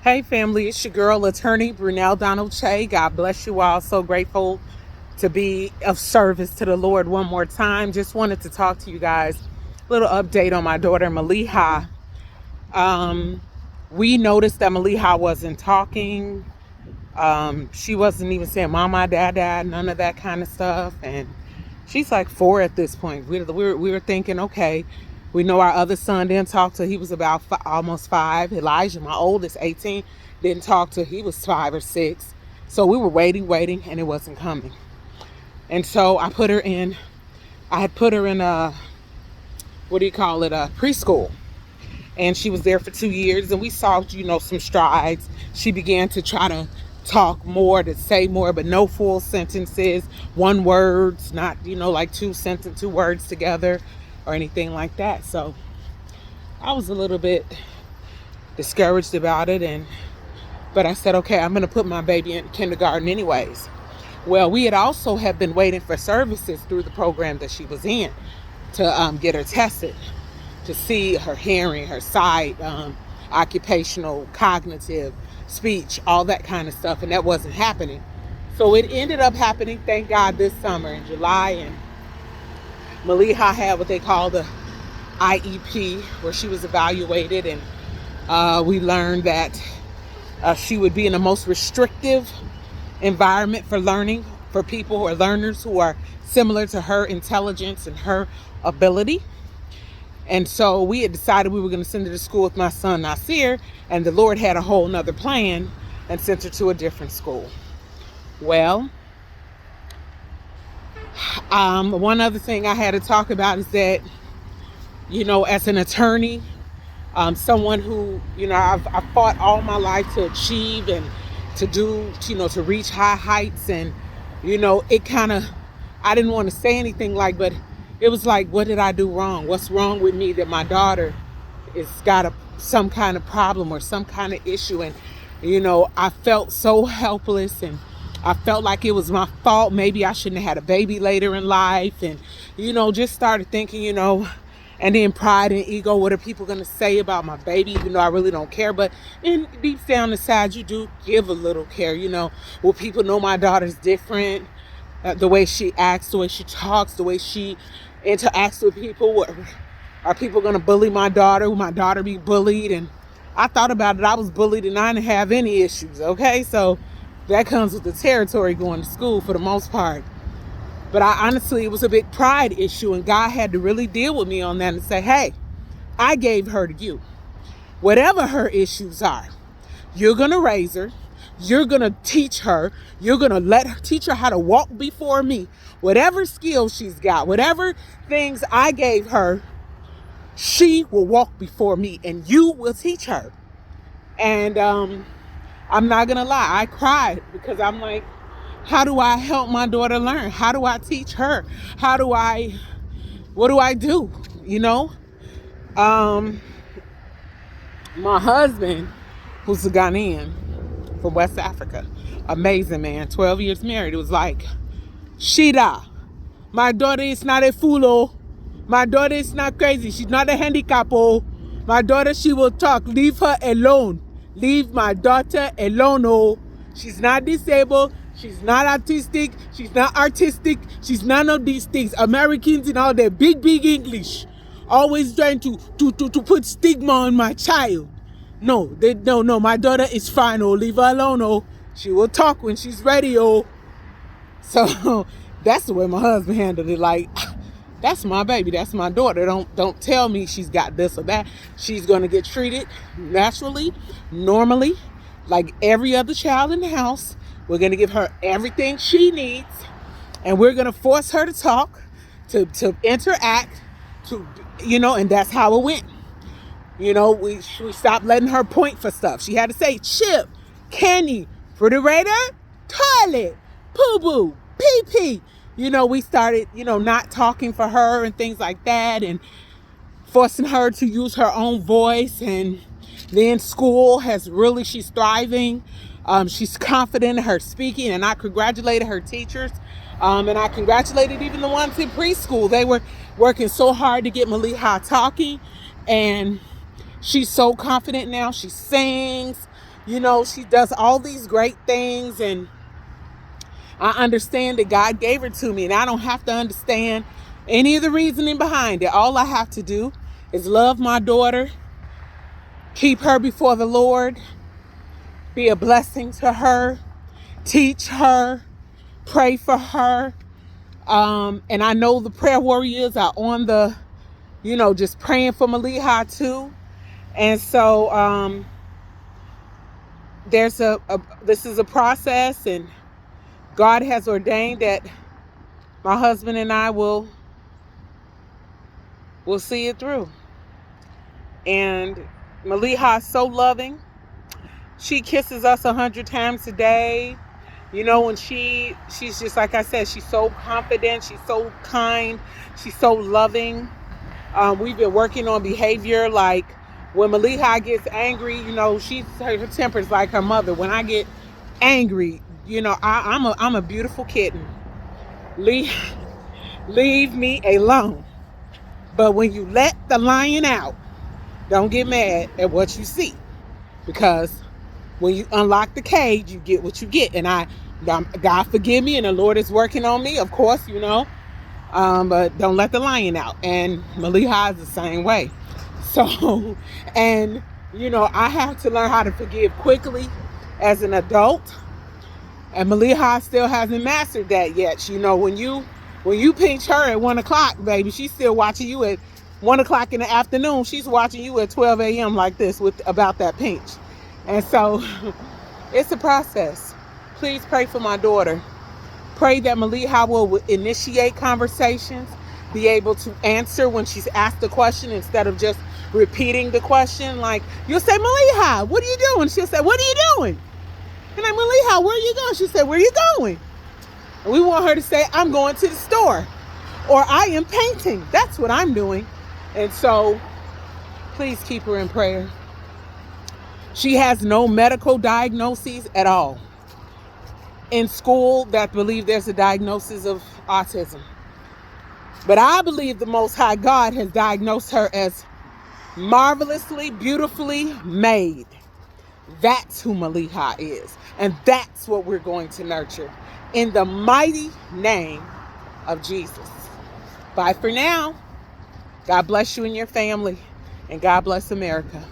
Hey family, it's your girl, attorney Brunel Donald Che. God bless you all. So grateful to be of service to the Lord one more time. Just wanted to talk to you guys. Little update on my daughter Maliha. We noticed that Maliha wasn't talking. She wasn't even saying mama, dad, none of that kind of stuff. And she's like 4 at this point. We were thinking, okay, we know our other son didn't talk till he was about almost 5. Elijah, my oldest, 18, didn't talk till he was 5 or 6. So we were waiting, and it wasn't coming. And so I had put her in a, a preschool. And she was there for 2 years, and we saw, some strides. She began to try to talk more, to say more, but no full sentences, one words, not, like two words together or anything like that. So I was a little bit discouraged about it, but I said, okay, I'm going to put my baby in kindergarten anyways. Well, we had also have been waiting for services through the program that she was in to get her tested, to see her hearing, her sight, occupational, cognitive, speech, all that kind of stuff, and that wasn't happening. So it ended up happening, thank God, this summer in July, and Maliha had what they call the IEP, where she was evaluated, and we learned that she would be in the most restrictive environment for learning, for people or learners who are similar to her intelligence and her ability. And so we had decided we were going to send her to school with my son Nasir, and the Lord had a whole nother plan and sent her to a different school. Well, one other thing I had to talk about is that, as an attorney, someone who, I've fought all my life to achieve and to do, to reach high heights. And, it kind of, I didn't want to say anything but it was like, what did I do wrong? What's wrong with me that my daughter is got some kind of problem or some kind of issue? And, I felt so helpless, and I felt like it was my fault. Maybe I shouldn't have had a baby later in life. And, just started thinking, and then pride and ego, what are people going to say about my baby, even though I really don't care. But in deep down inside, you do give a little care. Will people know my daughter's different? The way she acts, the way she talks, the way she interacts with people. Are people going to bully my daughter? Will my daughter be bullied? And I thought about it. I was bullied and I didn't have any issues. Okay, so that comes with the territory going to school for the most part. But it was a big pride issue, and God had to really deal with me on that and say, hey, I gave her to you. Whatever her issues are, you're going to raise her. You're going to teach her. You're going to teach her how to walk before me. Whatever skills she's got, whatever things I gave her, she will walk before me, and you will teach her. And I'm not going to lie. I cried because I'm like, how do I help my daughter learn? How do I teach her? What do I do? My husband, who's a Ghanaian from West Africa, amazing man, 12 years married. It was like, Shida, my daughter is not a fool, oh. My daughter is not crazy. She's not a handicap, oh. My daughter, she will talk. Leave her alone. Leave my daughter alone, oh. She's not disabled. She's not autistic. She's not artistic. She's none of these things. Americans in all their big English, always trying to put stigma on my child. No, my daughter is fine, oh. Leave her alone, oh. She will talk when she's ready, oh. So that's the way my husband handled it. Like, that's my baby. That's my daughter. Don't tell me she's got this or that. She's going to get treated naturally, normally, like every other child in the house. We're going to give her everything she needs, and we're going to force her to talk, to interact, and that's how it went. We stopped letting her point for stuff. She had to say chip, candy, refrigerator, toilet, poo-boo, pee-pee. We started, not talking for her and things like that, and forcing her to use her own voice. And then school she's thriving. She's confident in her speaking, and I congratulated her teachers. And I congratulated even the ones in preschool. They were working so hard to get Maliha talking, and she's so confident now. She sings. She does all these great things, and I understand that God gave her to me, and I don't have to understand any of the reasoning behind it. All I have to do is love my daughter, keep her before the Lord, be a blessing to her, teach her, pray for her. And I know the prayer warriors are on the, just praying for Maliha too. And so there's this is a process, and God has ordained that my husband and I will see it through. And Maliha is so loving. She kisses us 100 times a day. And she's just, like I said, she's so confident, she's so kind, she's so loving. We've been working on behavior. Like when Maliha gets angry, her temper's like her mother. When I get angry, I'm a beautiful kitten. Leave me alone. But when you let the lion out, don't get mad at what you see, because when you unlock the cage, you get what you get. And God forgive me, and the Lord is working on me, of course, but don't let the lion out. And Maliha is the same way. So, and I have to learn how to forgive quickly as an adult. And Maliha still hasn't mastered that yet. When you pinch her at 1:00, baby, she's still watching you at 1:00 in the afternoon. She's watching you at 12 a.m. like this about that pinch. And so it's a process. Please pray for my daughter. Pray that Maliha will initiate conversations, be able to answer when she's asked a question instead of just repeating the question. Like, you'll say, Maliha, what are you doing? She'll say, what are you doing? And I'm, Maliha, where are you going? She'll say, where are you going? And we want her to say, I'm going to the store, or I am painting. That's what I'm doing. And so please keep her in prayer. She has no medical diagnoses at all. In school, that believe there's a diagnosis of autism. But I believe the Most High God has diagnosed her as marvelously, beautifully made. That's who Maliha is. And that's what we're going to nurture. In the mighty name of Jesus. Bye for now. God bless you and your family. And God bless America.